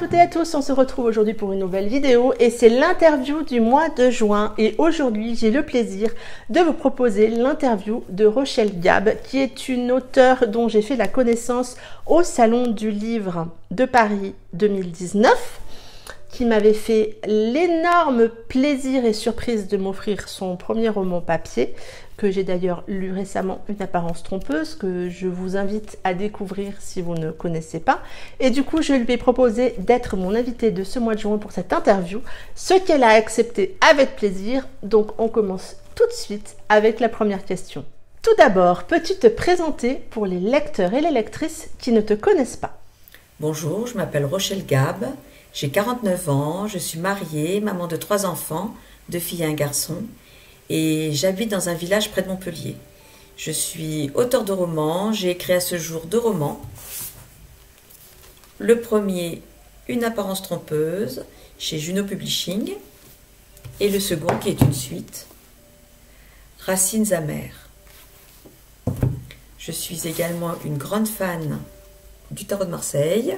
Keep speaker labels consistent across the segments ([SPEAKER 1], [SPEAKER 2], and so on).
[SPEAKER 1] toutes et à tous, on se retrouve aujourd'hui pour une nouvelle vidéo et c'est l'interview du mois de juin. Et aujourd'hui, j'ai le plaisir de vous proposer l'interview de Rochelle Gab, qui est une auteure dont j'ai fait la connaissance au Salon du Livre de Paris 2019, qui m'avait fait l'énorme plaisir et surprise de m'offrir son premier roman papier, que j'ai d'ailleurs lu récemment, Une apparence trompeuse, que je vous invite à découvrir si vous ne connaissez pas. Et du coup, je lui ai proposé d'être mon invitée de ce mois de juin pour cette interview, ce qu'elle a accepté avec plaisir. Donc, on commence tout de suite avec la première question. Tout d'abord, peux-tu te présenter pour les lecteurs et les lectrices qui ne te connaissent pas?
[SPEAKER 2] Bonjour, je m'appelle Rochelle Gab, j'ai 49 ans, je suis mariée, maman de 3 enfants, 2 filles et un garçon, et j'habite dans un village près de Montpellier. Je suis auteure de romans, j'ai écrit à ce jour 2 romans. Le premier, Une apparence trompeuse, chez Juno Publishing, et le second, qui est une suite, Racines amères. Je suis également une grande fan du tarot de Marseille.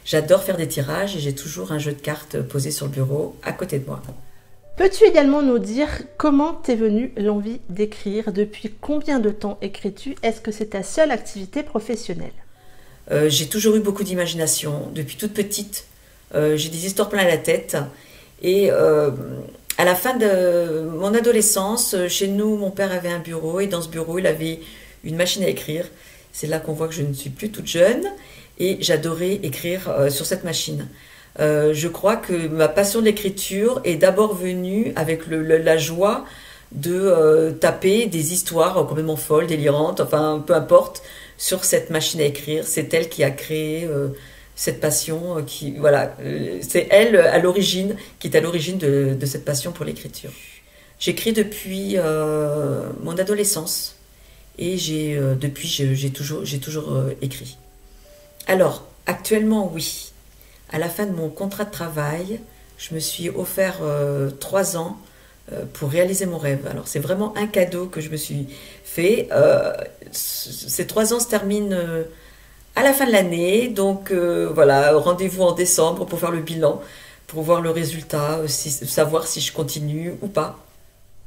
[SPEAKER 2] J'adore faire des tirages et j'ai toujours un jeu de cartes posé sur le bureau à côté de moi.
[SPEAKER 1] Peux-tu également nous dire comment t'es venue l'envie d'écrire? Depuis combien de temps écris-tu? Est-ce que c'est ta seule activité professionnelle?
[SPEAKER 2] J'ai toujours eu beaucoup d'imagination. Depuis toute petite, j'ai des histoires plein la tête. Et à la fin de mon adolescence, chez nous, mon père avait un bureau et dans ce bureau, il avait une machine à écrire. C'est là qu'on voit que je ne suis plus toute jeune et j'adorais écrire sur cette machine. Je crois que ma passion de l'écriture est d'abord venue avec la joie de taper des histoires complètement folles, délirantes, enfin peu importe, sur cette machine à écrire. C'est elle qui a créé cette passion, c'est elle à l'origine, qui est à l'origine de cette passion pour l'écriture. J'écris depuis mon adolescence et depuis j'ai toujours écrit. Alors, actuellement, oui. À la fin de mon contrat de travail, je me suis offert 3 ans pour réaliser mon rêve. Alors, c'est vraiment un cadeau que je me suis fait. Ces 3 ans se terminent à la fin de l'année. Donc, voilà, rendez-vous en décembre pour faire le bilan, pour voir le résultat, savoir si je continue ou pas.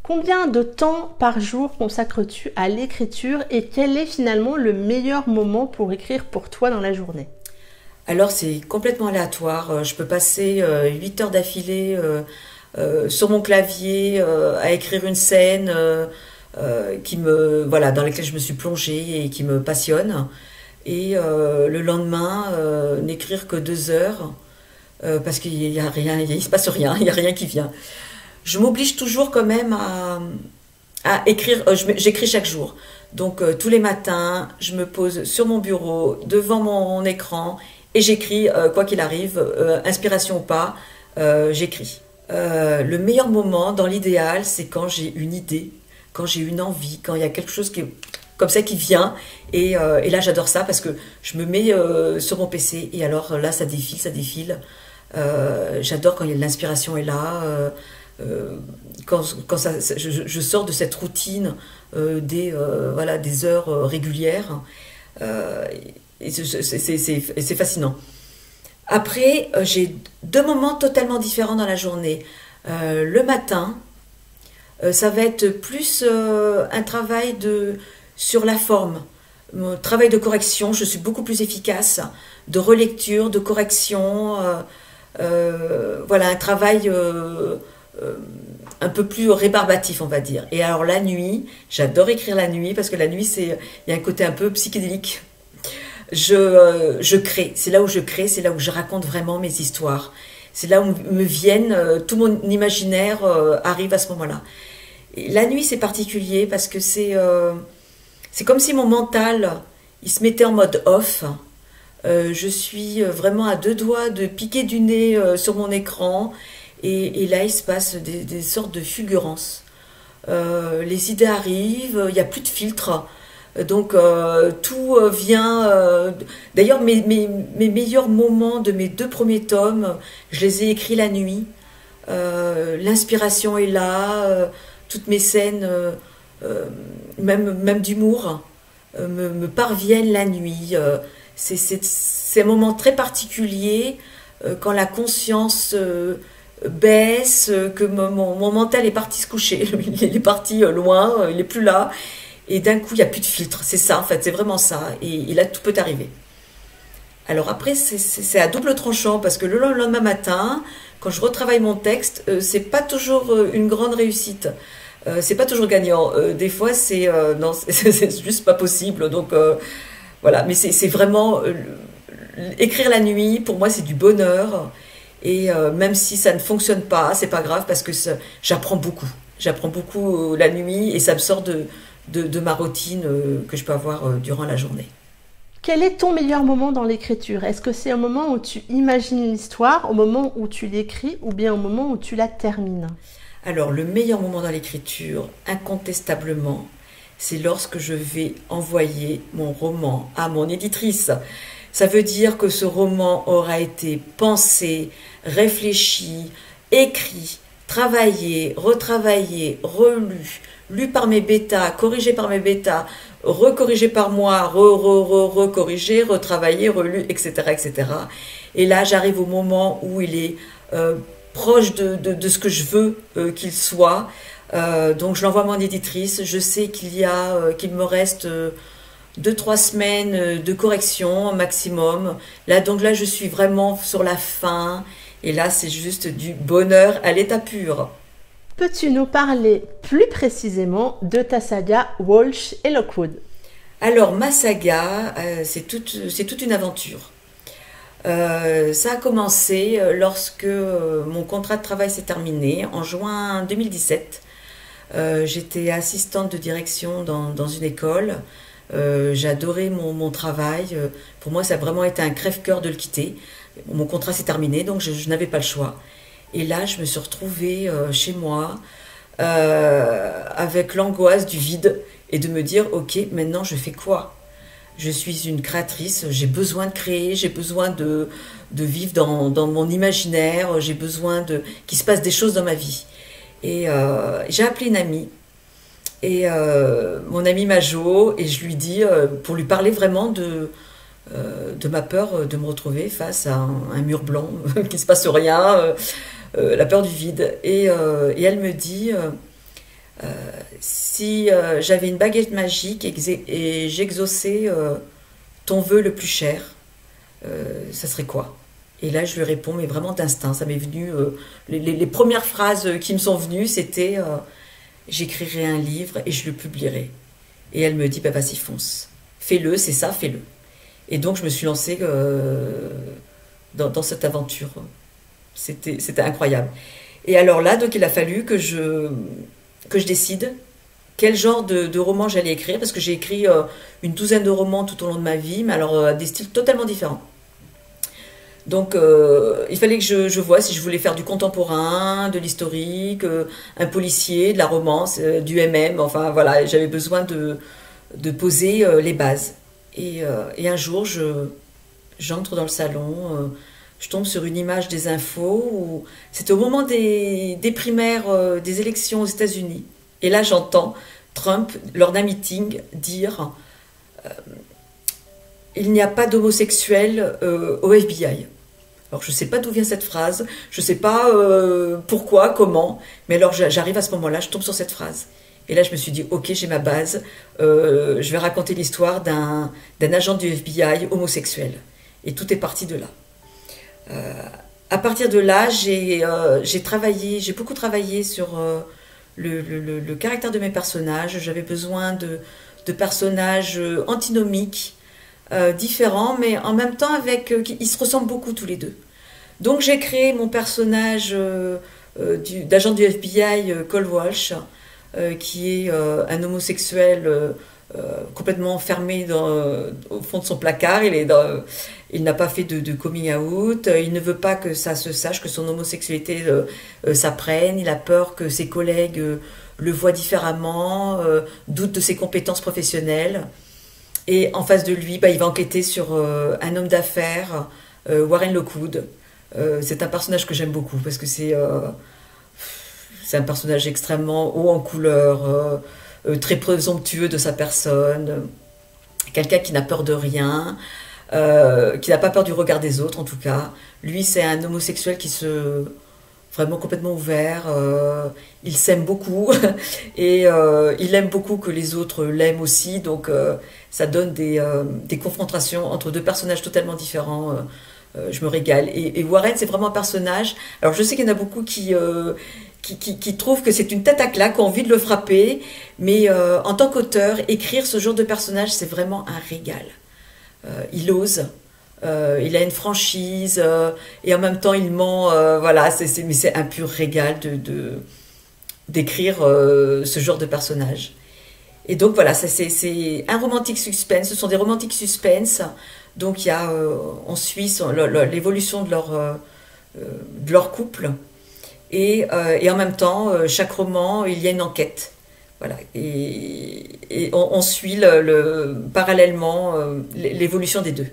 [SPEAKER 1] Combien de temps par jour consacres-tu à l'écriture et quel est finalement le meilleur moment pour écrire pour toi dans la journée?
[SPEAKER 2] Alors c'est complètement aléatoire, je peux passer 8 heures d'affilée sur mon clavier à écrire une scène dans laquelle je me suis plongée et qui me passionne. Et le lendemain, n'écrire que 2 heures parce qu'il y a rien, il se passe rien, il n'y a rien qui vient. Je m'oblige toujours quand même à écrire, j'écris chaque jour. Donc tous les matins, je me pose sur mon bureau, devant mon écran, et j'écris, quoi qu'il arrive, inspiration ou pas, j'écris. Le meilleur moment, dans l'idéal, c'est quand j'ai une idée, quand j'ai une envie, quand il y a quelque chose comme ça qui vient. Et là, j'adore ça parce que je me mets sur mon PC et alors là, ça défile, ça défile. J'adore quand l'inspiration est là. Quand je sors de cette routine des heures régulières, et c'est fascinant. Après, j'ai 2 moments totalement différents dans la journée. Le matin, ça va être plus un travail sur la forme, mon travail de correction. Je suis beaucoup plus efficace, de relecture, de correction. Un travail un peu plus rébarbatif, on va dire. Et alors la nuit, j'adore écrire la nuit parce que la nuit, il y a un côté un peu psychédélique. Je crée, c'est là où je crée, c'est là où je raconte vraiment mes histoires. C'est là où me viennent, tout mon imaginaire arrive à ce moment-là. Et la nuit, c'est particulier parce que c'est comme si mon mental, il se mettait en mode off. Je suis vraiment à 2 doigts de piquer du nez sur mon écran. Et là, il se passe des sortes de fulgurances. Les idées arrivent, il n'y a plus de filtre. Donc, tout vient... D'ailleurs, mes meilleurs moments de mes 2 premiers tomes, je les ai écrits la nuit. L'inspiration est là. Toutes mes scènes, même d'humour, me parviennent la nuit. C'est un moment très particulier quand la conscience baisse, que mon mental est parti se coucher, il est parti loin, il est plus là, et d'un coup il n'y a plus de filtre, c'est ça en fait, c'est vraiment ça, et là tout peut arriver. Alors après c'est à double tranchant, parce que le lendemain matin, quand je retravaille mon texte, c'est pas toujours une grande réussite. C'est pas toujours gagnant. Des fois, non, c'est juste pas possible. Donc voilà, mais c'est vraiment écrire la nuit. Pour moi, c'est du bonheur. Et même si ça ne fonctionne pas, c'est pas grave parce que j'apprends beaucoup. J'apprends beaucoup la nuit et ça me sort de ma routine que je peux avoir durant la journée.
[SPEAKER 1] Quel est ton meilleur moment dans l'écriture? Est-ce que c'est au moment où tu imagines l'histoire, au moment où tu l'écris, ou bien au moment où tu la termines?
[SPEAKER 2] Alors, le meilleur moment dans l'écriture, incontestablement, c'est lorsque je vais envoyer mon roman à mon éditrice. Ça veut dire que ce roman aura été pensé, réfléchi, écrit, travaillé, retravaillé, relu, lu par mes bêtas, corrigé par mes bêtas, recorrigé par moi, recorrigé, retravaillé, relu, etc., etc. Et là, j'arrive au moment où il est proche de ce que je veux qu'il soit. Donc je l'envoie à mon éditrice. Je sais qu'il me reste 2-3 semaines de correction maximum. Donc là, je suis vraiment sur la fin. Et là, c'est juste du bonheur à l'état pur.
[SPEAKER 1] Peux-tu nous parler plus précisément de ta saga Walsh et Lockwood?
[SPEAKER 2] Alors, ma saga, c'est toute une aventure. Ça a commencé lorsque mon contrat de travail s'est terminé en juin 2017. J'étais assistante de direction dans une école. J'adorais mon travail. Pour moi, ça a vraiment été un crève-cœur de le quitter. Mon contrat s'est terminé, donc je n'avais pas le choix. Et là, je me suis retrouvée chez moi avec l'angoisse du vide et de me dire, ok, maintenant je fais quoi? Je suis une créatrice, j'ai besoin de créer, j'ai besoin de vivre dans mon imaginaire, j'ai besoin qu'il se passe des choses dans ma vie. Et j'ai appelé une amie, et mon amie Majo, et je lui dis, pour lui parler vraiment de ma peur de me retrouver face à un mur blanc, qu'il ne se passe rien, la peur du vide. Et elle me dit, si j'avais une baguette magique et j'exauçais ton vœu le plus cher, ça serait quoi? Et là, je lui réponds, mais vraiment d'instinct. Ça m'est venu. Les premières phrases qui me sont venues, c'était j'écrirai un livre et je le publierai. Et elle me dit, bah, vas-y, fonce. Fais-le, c'est ça, fais-le. Et donc, je me suis lancée dans cette aventure. C'était incroyable. Et alors là, donc, il a fallu que je décide quel genre de roman j'allais écrire, parce que j'ai écrit une douzaine de romans tout au long de ma vie, mais alors à des styles totalement différents. Donc il fallait que je voie si je voulais faire du contemporain, de l'historique, un policier, de la romance, du MM, enfin voilà, j'avais besoin de poser les bases. Et un jour, j'entre dans le salon, je tombe sur une image des infos, c'était au moment des primaires des élections aux États-Unis. Et là, j'entends Trump, lors d'un meeting, dire il n'y a pas d'homosexuels au FBI. Alors, je ne sais pas d'où vient cette phrase, je ne sais pas pourquoi, comment, mais alors j'arrive à ce moment-là, je tombe sur cette phrase. Et là, je me suis dit, ok, j'ai ma base, je vais raconter l'histoire d'un agent du FBI homosexuel. Et tout est parti de là. À partir de là, j'ai beaucoup travaillé sur le caractère de mes personnages. J'avais besoin de personnages antinomiques, différents, mais en même temps ils se ressemblent beaucoup tous les deux. Donc j'ai créé mon personnage d'agent du FBI, Cole Walsh, qui est un homosexuel complètement enfermé au fond de son placard. Il n'a pas fait de coming out, il ne veut pas que ça se sache, que son homosexualité s'apprenne, il a peur que ses collègues le voient différemment, doute de ses compétences professionnelles. Et en face de lui, il va enquêter sur un homme d'affaires, Warren Lockwood. C'est un personnage que j'aime beaucoup parce que c'est un personnage extrêmement haut en couleur, très présomptueux de sa personne, quelqu'un qui n'a peur de rien, qui n'a pas peur du regard des autres en tout cas. Lui, c'est un homosexuel vraiment complètement ouvert, il s'aime beaucoup et il aime beaucoup que les autres l'aiment aussi, donc ça donne des confrontations entre deux personnages totalement différents. Je me régale. Et Warren, c'est vraiment un personnage. Alors je sais qu'il y en a beaucoup qui trouvent que c'est une tête à claque, qui ont envie de le frapper, mais en tant qu'auteur, écrire ce genre de personnage, c'est vraiment un régal. Il ose. Il a une franchise et en même temps il ment, voilà, mais c'est un pur régal d'écrire ce genre de personnage. Et donc voilà, c'est un romantique suspense, ce sont des romantiques suspense, donc on suit l'évolution de leur couple et en même temps, chaque roman, il y a une enquête. Voilà, et on suit parallèlement l'évolution des deux.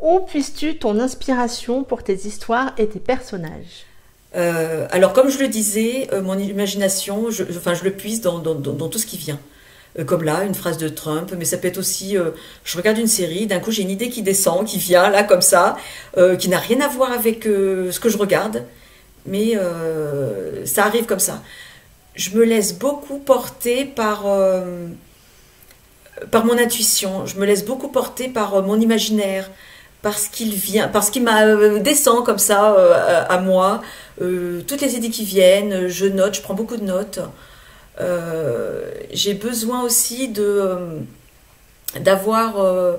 [SPEAKER 1] Où puisses-tu ton inspiration pour tes histoires et tes personnages?
[SPEAKER 2] Alors, comme je le disais, mon imagination, je le puise dans tout ce qui vient. Comme là, une phrase de Trump, mais ça peut être aussi, je regarde une série, d'un coup j'ai une idée qui descend, qui vient là comme ça, qui n'a rien à voir avec ce que je regarde, mais ça arrive comme ça. Je me laisse beaucoup porter par mon intuition, je me laisse beaucoup porter par mon imaginaire, parce qu'il descend comme ça à moi, toutes les idées qui viennent, je note, je prends beaucoup de notes. J'ai besoin aussi d'avoir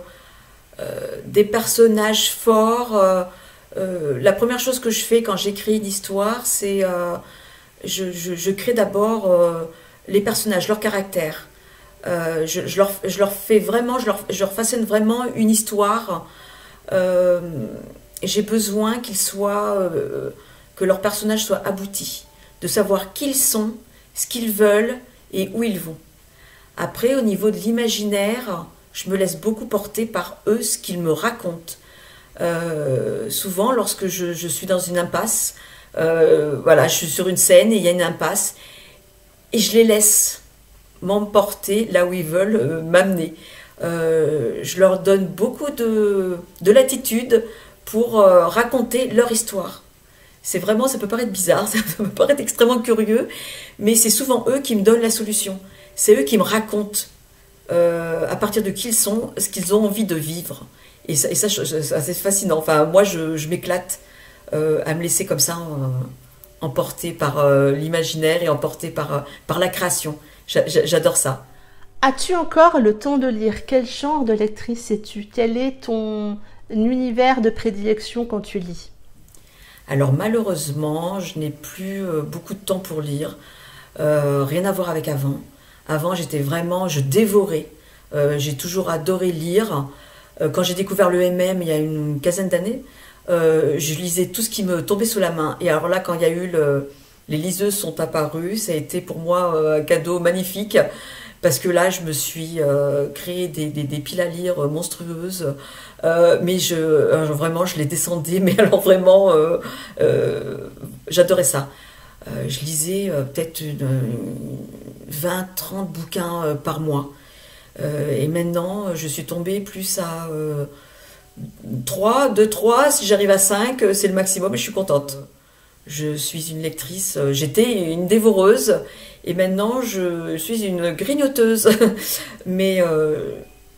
[SPEAKER 2] des personnages forts. La première chose que je fais quand j'écris une histoire, c'est je crée d'abord les personnages, leur caractère. Je leur fais vraiment, je leur façonne vraiment une histoire. J'ai besoin que leurs personnages soient aboutis, de savoir qui ils sont, ce qu'ils veulent et où ils vont. Après, au niveau de l'imaginaire, je me laisse beaucoup porter par eux, ce qu'ils me racontent. Souvent, lorsque je suis dans une impasse, voilà, je suis sur une scène et il y a une impasse, et je les laisse m'emporter là où ils veulent m'amener. Je leur donne beaucoup de latitude pour raconter leur histoire. C'est vraiment, ça peut paraître bizarre, ça peut paraître extrêmement curieux, mais c'est souvent eux qui me donnent la solution. C'est eux qui me racontent à partir de qui ils sont, ce qu'ils ont envie de vivre. Et ça c'est fascinant. Enfin, moi, je m'éclate à me laisser comme ça emporter par l'imaginaire et emporter par la création. J'adore ça.
[SPEAKER 1] As-tu encore le temps de lire? Quel genre de lectrice es-tu? Quel est ton univers de prédilection quand tu lis?
[SPEAKER 2] Alors malheureusement, je n'ai plus beaucoup de temps pour lire. Rien à voir avec avant. Avant, je dévorais. J'ai toujours adoré lire. Quand j'ai découvert le MM il y a une quinzaine d'années, je lisais tout ce qui me tombait sous la main. Et alors là, quand il y a eu les liseuses sont apparues, ça a été pour moi un cadeau magnifique. Parce que là, je me suis créé des piles à lire monstrueuses. Mais vraiment, je les descendais. Mais alors vraiment, j'adorais ça. Je lisais peut-être 20-30 bouquins par mois. Et maintenant, je suis tombée plus à 3, si j'arrive à 5, c'est le maximum et je suis contente. Je suis une lectrice, j'étais une dévoreuse et maintenant je suis une grignoteuse. Mais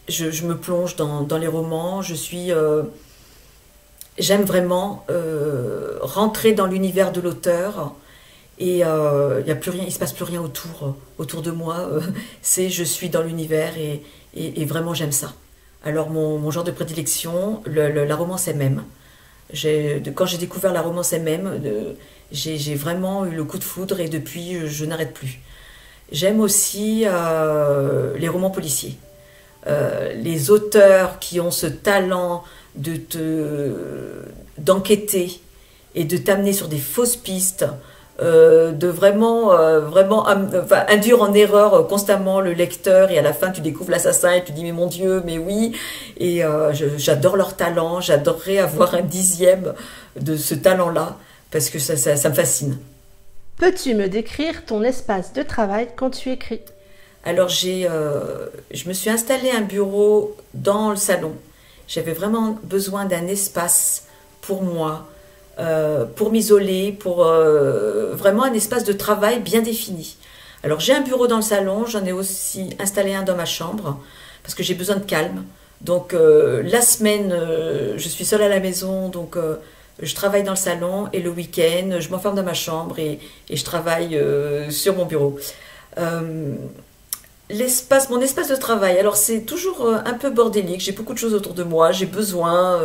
[SPEAKER 2] je me plonge dans les romans, j'aime vraiment rentrer dans l'univers de l'auteur et il y a plus rien, il se passe plus rien autour de moi. Je suis dans l'univers et vraiment j'aime ça. Alors mon genre de prédilection, la romance MM. Quand j'ai découvert la romance MM, j'ai vraiment eu le coup de foudre et depuis je n'arrête plus. J'aime aussi les romans policiers. Les auteurs qui ont ce talent d'enquêter et de t'amener sur des fausses pistes, de vraiment induire en erreur constamment le lecteur et à la fin tu découvres l'assassin et tu dis mais mon Dieu, mais oui. Et j'adore leur talent, j'adorerais avoir un 10e de ce talent-là parce que ça me fascine.
[SPEAKER 1] Peux-tu me décrire ton espace de travail quand tu écris?
[SPEAKER 2] Alors je me suis installé un bureau dans le salon J'avais vraiment besoin d'un espace pour moi, pour m'isoler, pour vraiment un espace de travail bien défini. Alors j'ai un bureau dans le salon, j'en ai aussi installé un dans ma chambre, parce que j'ai besoin de calme. Donc la semaine, je suis seule à la maison, donc je travaille dans le salon, et le week-end, je m'enferme dans ma chambre et je travaille sur mon bureau. Euh, mon espace de travail, alors c'est toujours un peu bordélique, j'ai beaucoup de choses autour de moi, j'ai besoin,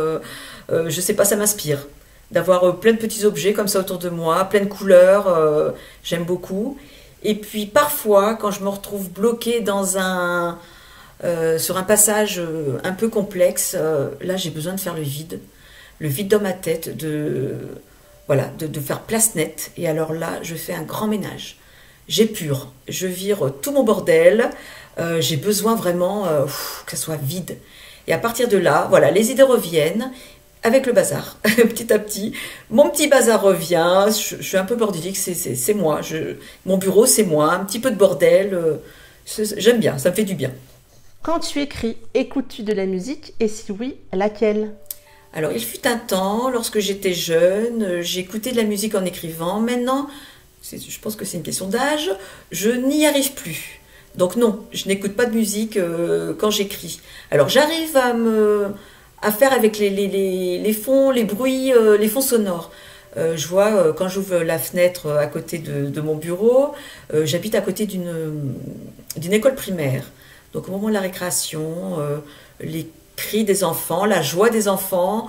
[SPEAKER 2] je sais pas, ça m'inspire, d'avoir plein de petits objets comme ça autour de moi, plein de couleurs, j'aime beaucoup. Et puis parfois, quand je me retrouve bloquée sur un passage un peu complexe, là j'ai besoin de faire le vide dans ma tête, voilà, de faire place nette. Et alors là, je fais un grand ménage. J'épure, je vire tout mon bordel. J'ai besoin vraiment que ça soit vide. Et à partir de là, voilà, les idées reviennent avec le bazar, petit à petit. Mon petit bazar revient. Je suis un peu bordélique, c'est moi. Mon bureau, c'est moi. Un petit peu de bordel. J'aime bien, ça me fait du bien.
[SPEAKER 1] Quand tu écris, écoutes-tu de la musique et si oui, laquelle?
[SPEAKER 2] Alors, il fut un temps, lorsque j'étais jeune, j'écoutais de la musique en écrivant. Maintenant, je pense que c'est une question d'âge, je n'y arrive plus. Donc non, je n'écoute pas de musique quand j'écris. Alors j'arrive à faire avec les fonds, les bruits, les fonds sonores. Je vois quand j'ouvre la fenêtre à côté de mon bureau, j'habite à côté d'une école primaire. Donc au moment de la récréation, les cris des enfants, la joie des enfants,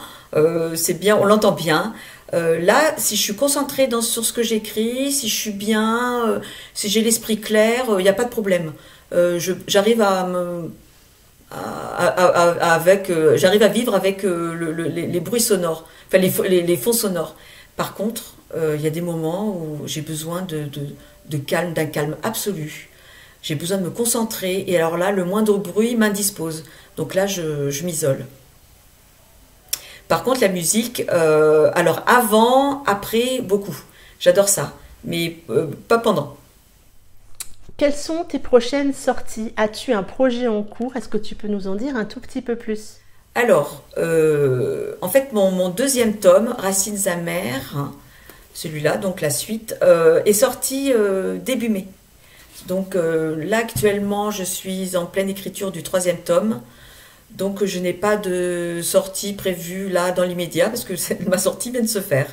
[SPEAKER 2] c'est bien, on l'entend bien. Là, si je suis concentrée sur ce que j'écris, si je suis bien, si j'ai l'esprit clair, il n'y a pas de problème. J'arrive j'arrive à vivre avec les bruits sonores, enfin les fonds sonores. Par contre, il y a des moments où j'ai besoin de calme, d'un calme absolu. J'ai besoin de me concentrer et alors là, le moindre bruit m'indispose. Donc là, je m'isole. Par contre, la musique, alors avant, après, beaucoup. J'adore ça, mais pas pendant.
[SPEAKER 1] Quelles sont tes prochaines sorties? As-tu un projet en cours? Est-ce que tu peux nous en dire un tout petit peu plus?
[SPEAKER 2] Alors, en fait, mon deuxième tome, Racines amères, hein, celui-là, donc la suite, est sorti début mai. Donc là, actuellement, je suis en pleine écriture du troisième tome. Donc je n'ai pas de sortie prévue là dans l'immédiat parce que ma sortie vient de se faire.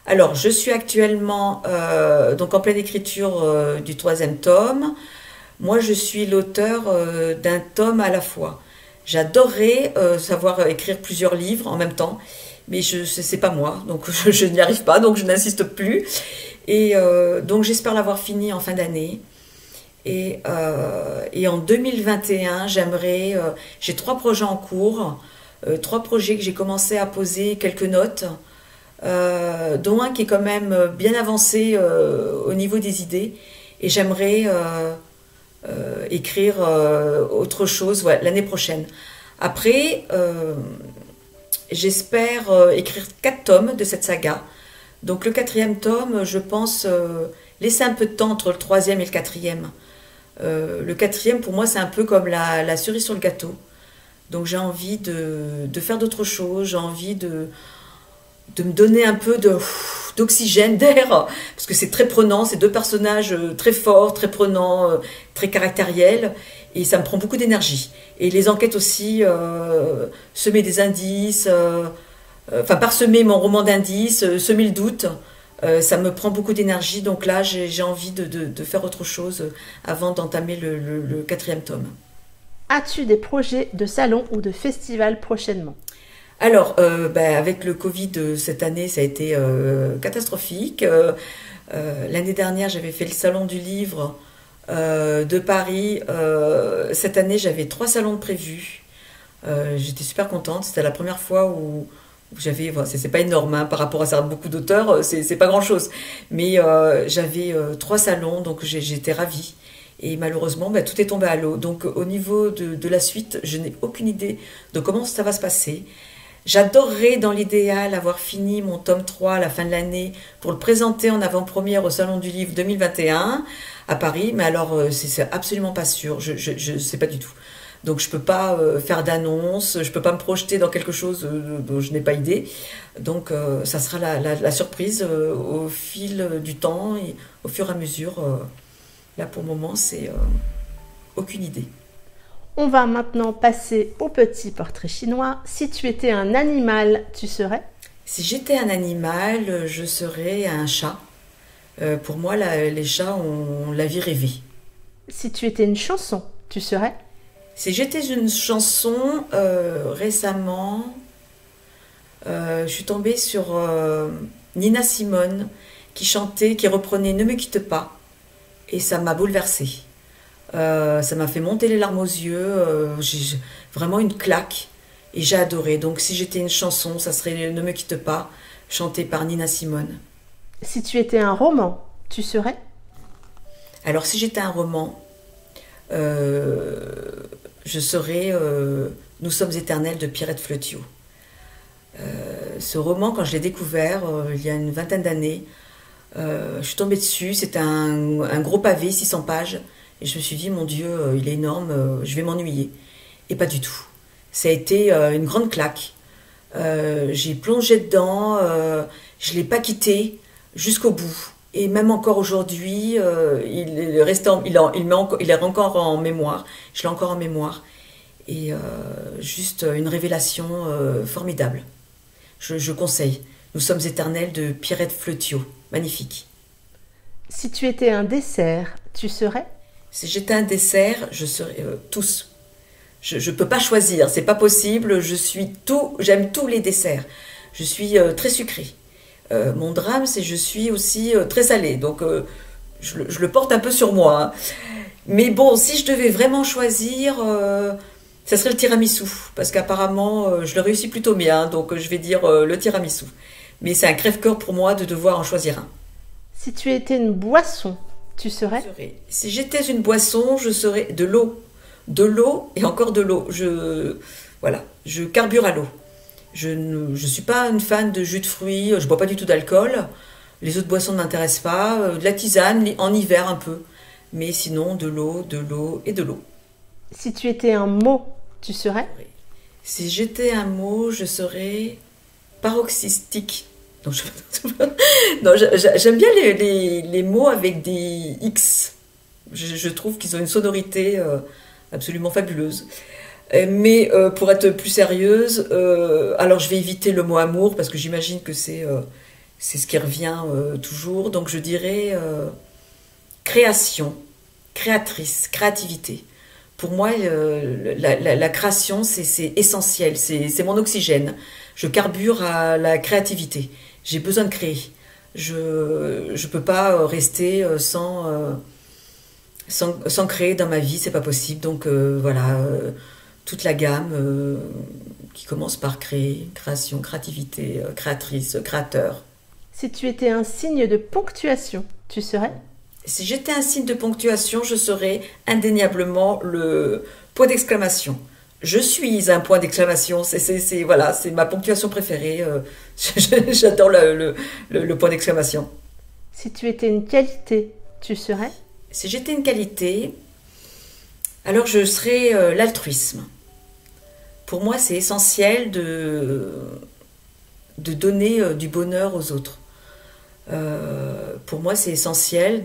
[SPEAKER 2] Alors je suis actuellement donc en pleine écriture du troisième tome. Moi je suis l'auteur d'un tome à la fois. J'adorerais savoir écrire plusieurs livres en même temps, mais c'est pas moi, donc je n'y arrive pas, donc je n'insiste plus. Et donc j'espère l'avoir fini en fin d'année. Et en 2021, j'ai 3 projets en cours, 3 projets que j'ai commencé à poser quelques notes, dont un qui est quand même bien avancé au niveau des idées. Et j'aimerais écrire autre chose l'année prochaine. Après, j'espère écrire 4 tomes de cette saga. Donc le 4e tome, je pense laisser un peu de temps entre le 3e et le 4e. Le 4e, pour moi, c'est un peu comme la cerise sur le gâteau. Donc j'ai envie de faire d'autres choses, j'ai envie de me donner un peu d'oxygène, d'air, parce que c'est très prenant, c'est 2 personnages très forts, très prenants, très caractériels, et ça me prend beaucoup d'énergie. Et les enquêtes aussi, semer des indices, parsemer mon roman d'indices, semer le doute. Ça me prend beaucoup d'énergie, donc là j'ai envie de faire autre chose avant d'entamer le 4e tome.
[SPEAKER 1] As-tu des projets de salon ou de festival prochainement?
[SPEAKER 2] Alors, avec le Covid cette année, ça a été catastrophique. L'année dernière, j'avais fait le salon du livre de Paris. Cette année, j'avais 3 salons de prévus. J'étais super contente, c'était la première fois où c'est pas énorme hein, par rapport à beaucoup d'auteurs, c'est pas grand chose, mais j'avais 3 salons, donc j'étais ravie. Et malheureusement, tout est tombé à l'eau. Donc au niveau de la suite, je n'ai aucune idée de comment ça va se passer. J'adorerais dans l'idéal avoir fini mon tome 3 à la fin de l'année pour le présenter en avant-première au Salon du Livre 2021 à Paris, mais alors c'est absolument pas sûr, je sais pas du tout. Donc je peux pas faire d'annonce, je peux pas me projeter dans quelque chose dont je n'ai pas idée. Donc ça sera la surprise au fil du temps et au fur et à mesure. Là pour le moment, c'est aucune idée.
[SPEAKER 1] On va maintenant passer au petit portrait chinois. Si tu étais un animal, tu serais?
[SPEAKER 2] Si j'étais un animal, je serais un chat. Pour moi, les chats ont la vie rêvée.
[SPEAKER 1] Si tu étais une chanson, tu serais?
[SPEAKER 2] Si j'étais une chanson, récemment, je suis tombée sur Nina Simone qui reprenait Ne me quitte pas. Et ça m'a bouleversée. Ça m'a fait monter les larmes aux yeux. Vraiment une claque. Et j'ai adoré. Donc si j'étais une chanson, ça serait Ne me quitte pas, chantée par Nina Simone.
[SPEAKER 1] Si tu étais un roman, tu serais?
[SPEAKER 2] Alors si j'étais un roman, je serais Nous sommes éternels de Pierrette Fleutiot. Ce roman, quand je l'ai découvert il y a une vingtaine d'années, je suis tombée dessus. C'était un gros pavé, 600 pages. Et je me suis dit, mon Dieu, il est énorme, je vais m'ennuyer. Et pas du tout. Ça a été une grande claque. J'ai plongé dedans, je ne l'ai pas quitté jusqu'au bout. Et même encore aujourd'hui, il est encore en mémoire. Je l'ai encore en mémoire. Et juste une révélation formidable. Je conseille. Nous sommes éternels de Pierrette Fleutiot. Magnifique.
[SPEAKER 1] Si tu étais un dessert, tu serais?
[SPEAKER 2] Si j'étais un dessert, je serais tous. Je ne peux pas choisir, c'est pas possible. J'aime tous les desserts. Je suis très sucrée. Mon drame, c'est que je suis aussi très salée. Donc, je le porte un peu sur moi. Hein. Mais bon, si je devais vraiment choisir, ça serait le tiramisu. Parce qu'apparemment, je le réussis plutôt bien. Donc, je vais dire le tiramisu. Mais c'est un crève-cœur pour moi de devoir en choisir un.
[SPEAKER 1] Si tu étais une boisson, tu serais?
[SPEAKER 2] Si j'étais une boisson, je serais de l'eau. De l'eau et encore de l'eau. Je carbure à l'eau. Je ne suis pas une fan de jus de fruits, je bois pas du tout d'alcool. Les autres boissons ne m'intéressent pas. De la tisane, en hiver un peu. Mais sinon, de l'eau et de l'eau.
[SPEAKER 1] Si tu étais un mot, tu serais?
[SPEAKER 2] Si j'étais un mot, je serais paroxystique. Non, j'aime bien les mots avec des X. Je trouve qu'ils ont une sonorité absolument fabuleuse. Mais pour être plus sérieuse, alors je vais éviter le mot amour parce que j'imagine que c'est ce qui revient toujours. Donc je dirais création, créatrice, créativité. Pour moi, la création, c'est essentiel, c'est mon oxygène. Je carbure à la créativité. J'ai besoin de créer. Je peux pas rester sans créer dans ma vie, c'est pas possible. Donc toute la gamme qui commence par créer, création, créativité, créatrice, créateur.
[SPEAKER 1] Si tu étais un signe de ponctuation, tu serais?
[SPEAKER 2] Si j'étais un signe de ponctuation, je serais indéniablement le point d'exclamation. Je suis un point d'exclamation, c'est ma ponctuation préférée. J'adore le point d'exclamation.
[SPEAKER 1] Si tu étais une qualité, tu serais?
[SPEAKER 2] Si j'étais une qualité, alors je serais l'altruisme. Pour moi, c'est essentiel de donner du bonheur aux autres. Pour moi, c'est essentiel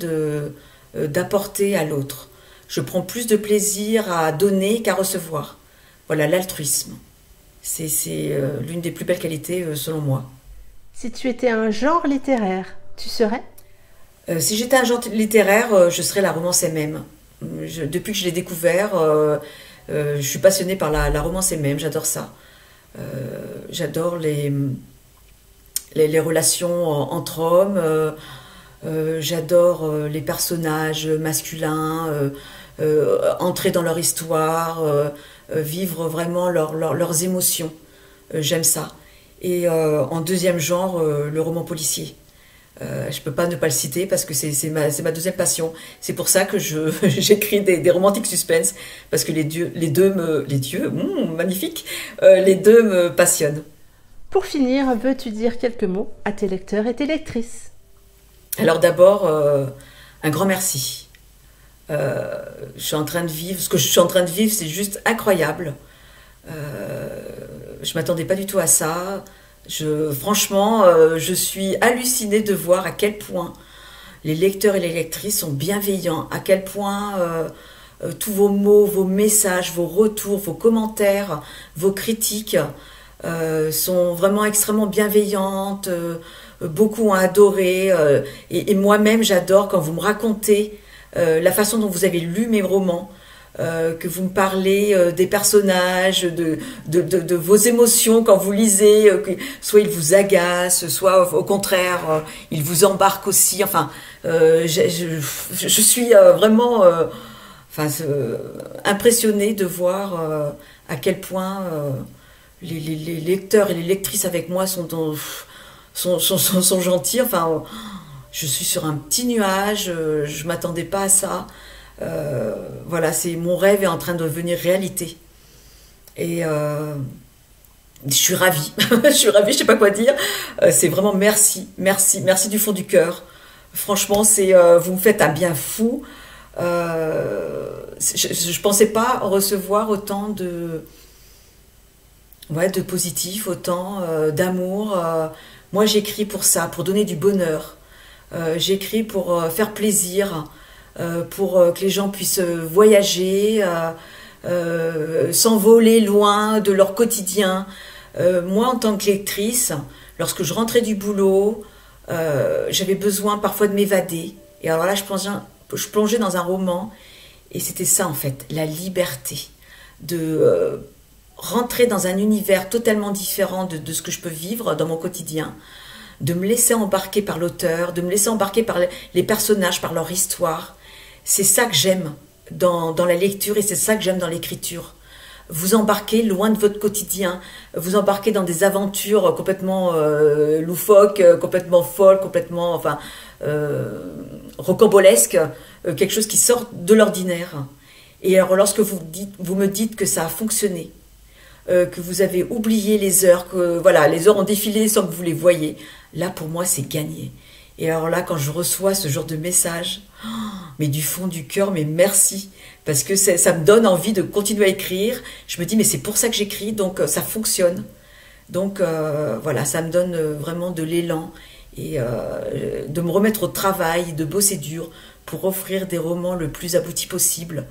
[SPEAKER 2] d'apporter à l'autre. Je prends plus de plaisir à donner qu'à recevoir. Voilà, l'altruisme. C'est l'une des plus belles qualités selon moi.
[SPEAKER 1] Si tu étais un genre littéraire, tu serais?
[SPEAKER 2] Si j'étais un genre littéraire, je serais la romance MM. Depuis que je l'ai découvert, je suis passionnée par la romance MM, j'adore ça. J'adore les relations entre hommes, j'adore les personnages masculins, entrer dans leur histoire, vivre vraiment leurs émotions. J'aime ça. Et en deuxième genre, le roman policier. Je peux pas ne pas le citer parce que c'est ma deuxième passion. C'est pour ça que j'écris des romantiques suspense parce que les deux magnifique, les deux me passionnent.
[SPEAKER 1] Pour finir, veux-tu dire quelques mots à tes lecteurs et tes lectrices?
[SPEAKER 2] Alors d'abord, un grand merci. Je suis en train de vivre, ce que je suis en train de vivre, c'est juste incroyable. Je m'attendais pas du tout à ça. Franchement, je suis hallucinée de voir à quel point les lecteurs et les lectrices sont bienveillants, à quel point tous vos mots, vos messages, vos retours, vos commentaires, vos critiques sont vraiment extrêmement bienveillantes. Beaucoup ont adoré et moi-même j'adore quand vous me racontez la façon dont vous avez lu mes romans. Que vous me parlez des personnages, de vos émotions quand vous lisez, que soit ils vous agacent, soit au contraire, ils vous embarquent aussi. Enfin, je suis vraiment impressionnée de voir à quel point les lecteurs et les lectrices avec moi sont gentils. Enfin, je suis sur un petit nuage, je m'attendais pas à ça. Voilà, c'est mon rêve est en train de devenir réalité. Et je suis ravie. Je suis ravie, je sais pas quoi dire. C'est vraiment merci, merci, merci du fond du cœur. Franchement, vous me faites un bien fou. Je pensais pas recevoir autant de positif, autant d'amour. Moi, j'écris pour ça, pour donner du bonheur. J'écris pour faire plaisir. Pour que les gens puissent voyager, s'envoler loin de leur quotidien. Moi, en tant que lectrice, lorsque je rentrais du boulot, j'avais besoin parfois de m'évader. Et alors là, je plongeais dans un roman, et c'était ça en fait, la liberté de rentrer dans un univers totalement différent de ce que je peux vivre dans mon quotidien, de me laisser embarquer par l'auteur, de me laisser embarquer par les personnages, par leur histoire. C'est ça que j'aime dans la lecture et c'est ça que j'aime dans l'écriture. Vous embarquez loin de votre quotidien, vous embarquez dans des aventures complètement loufoques, complètement folles, complètement rocambolesques, quelque chose qui sort de l'ordinaire. Et alors lorsque vous me dites que ça a fonctionné, que vous avez oublié les heures, que voilà, les heures ont défilé sans que vous les voyiez, là pour moi c'est gagné. Et alors là, quand je reçois ce genre de message, mais du fond du cœur, mais merci, parce que ça me donne envie de continuer à écrire. Je me dis, mais c'est pour ça que j'écris, donc ça fonctionne. Donc voilà, ça me donne vraiment de l'élan et de me remettre au travail, de bosser dur pour offrir des romans le plus aboutis possible.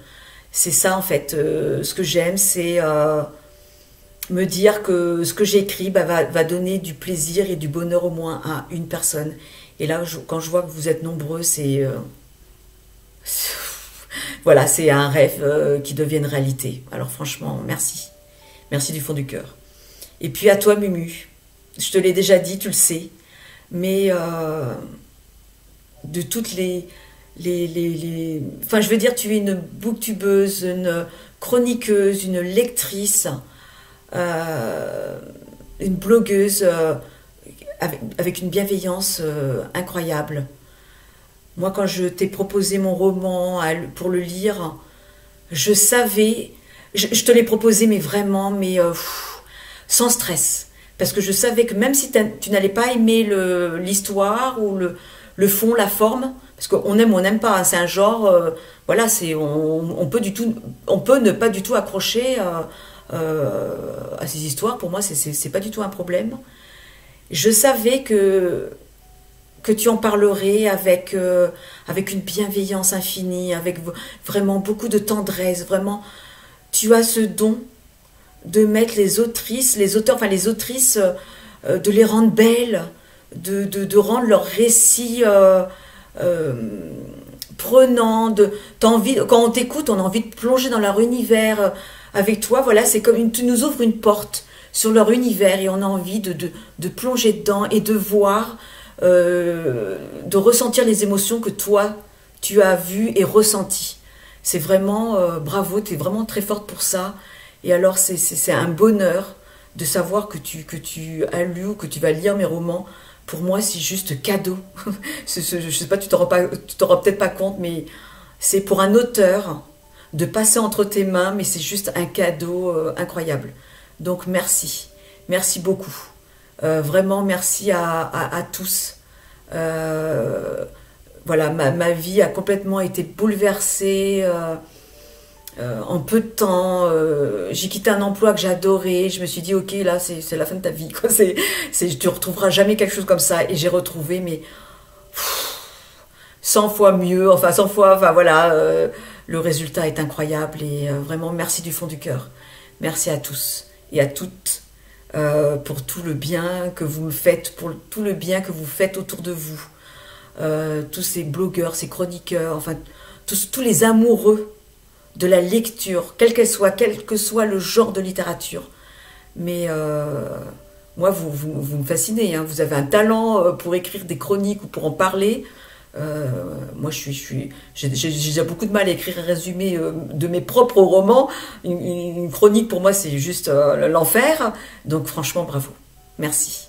[SPEAKER 2] C'est ça en fait, ce que j'aime, c'est me dire que ce que j'écris va donner du plaisir et du bonheur au moins à une personne. Et là, quand je vois que vous êtes nombreux, voilà, c'est un rêve qui devient une réalité. Alors franchement, merci. Merci du fond du cœur. Et puis à toi, Mumu. Je te l'ai déjà dit, tu le sais. Mais de toutes enfin, je veux dire, tu es une booktubeuse, une chroniqueuse, une lectrice, une blogueuse avec une bienveillance incroyable. Moi, quand je t'ai proposé mon roman pour le lire, je savais, je te l'ai proposé, mais vraiment, sans stress. Parce que je savais que même si tu n'allais pas aimer l'histoire ou le fond, la forme, parce qu'on aime ou on n'aime pas, hein, c'est un genre, voilà, on peut ne pas du tout accrocher à ces histoires. Pour moi, c'est pas du tout un problème. Je savais que tu en parlerais avec une bienveillance infinie, avec vraiment beaucoup de tendresse. Vraiment, tu as ce don de mettre les autrices, de les rendre belles, de rendre leur récit prenant. Quand on t'écoute, on a envie de plonger dans leur univers avec toi. Voilà, c'est comme tu nous ouvres une porte sur leur univers et on a envie de plonger dedans et de voir, de ressentir les émotions que toi, tu as vues et ressenties. C'est vraiment, bravo, tu es vraiment très forte pour ça. Et alors, c'est un bonheur de savoir que tu as lu ou que tu vas lire mes romans. Pour moi, c'est juste cadeau. Je sais pas, tu t'en rends peut-être pas compte, mais c'est pour un auteur de passer entre tes mains, mais c'est juste un cadeau incroyable. Donc merci, merci beaucoup. Vraiment merci à tous. voilà, ma vie a complètement été bouleversée en peu de temps. J'ai quitté un emploi que j'adorais. Je me suis dit, ok, là, c'est la fin de ta vie, quoi. Tu retrouveras jamais quelque chose comme ça. Et j'ai retrouvé, mais 100 fois mieux, enfin 100 fois, enfin voilà, le résultat est incroyable et vraiment merci du fond du cœur. Merci à tous et à toutes pour tout le bien que vous me faites, pour tout le bien que vous faites autour de vous. Tous ces blogueurs, ces chroniqueurs, enfin tous les amoureux de la lecture, quel que soit le genre de littérature. Mais moi, vous me fascinez, hein. Vous avez un talent pour écrire des chroniques ou pour en parler. Moi, j'ai déjà beaucoup de mal à écrire un résumé de mes propres romans. Une chronique, pour moi, c'est juste l'enfer. Donc, franchement, bravo. Merci.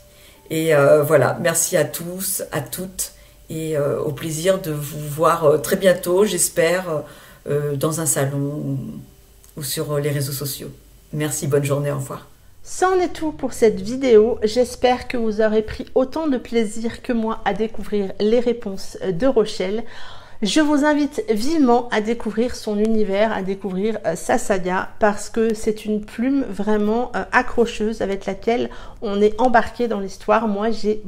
[SPEAKER 2] Et voilà, merci à tous, à toutes. Et au plaisir de vous voir très bientôt, j'espère, dans un salon ou sur les réseaux sociaux. Merci, bonne journée, au revoir.
[SPEAKER 1] C'en est tout pour cette vidéo. J'espère que vous aurez pris autant de plaisir que moi à découvrir les réponses de Rochelle. Je vous invite vivement à découvrir son univers, à découvrir sa saga, parce que c'est une plume vraiment accrocheuse avec laquelle on est embarqué dans l'histoire. Moi, j'ai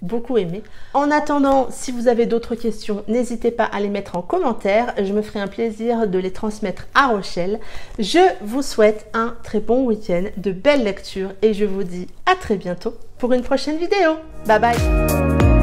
[SPEAKER 1] beaucoup aimé. En attendant, si vous avez d'autres questions, n'hésitez pas à les mettre en commentaire. Je me ferai un plaisir de les transmettre à Rochelle. Je vous souhaite un très bon week-end, de belles lectures et je vous dis à très bientôt pour une prochaine vidéo. Bye bye!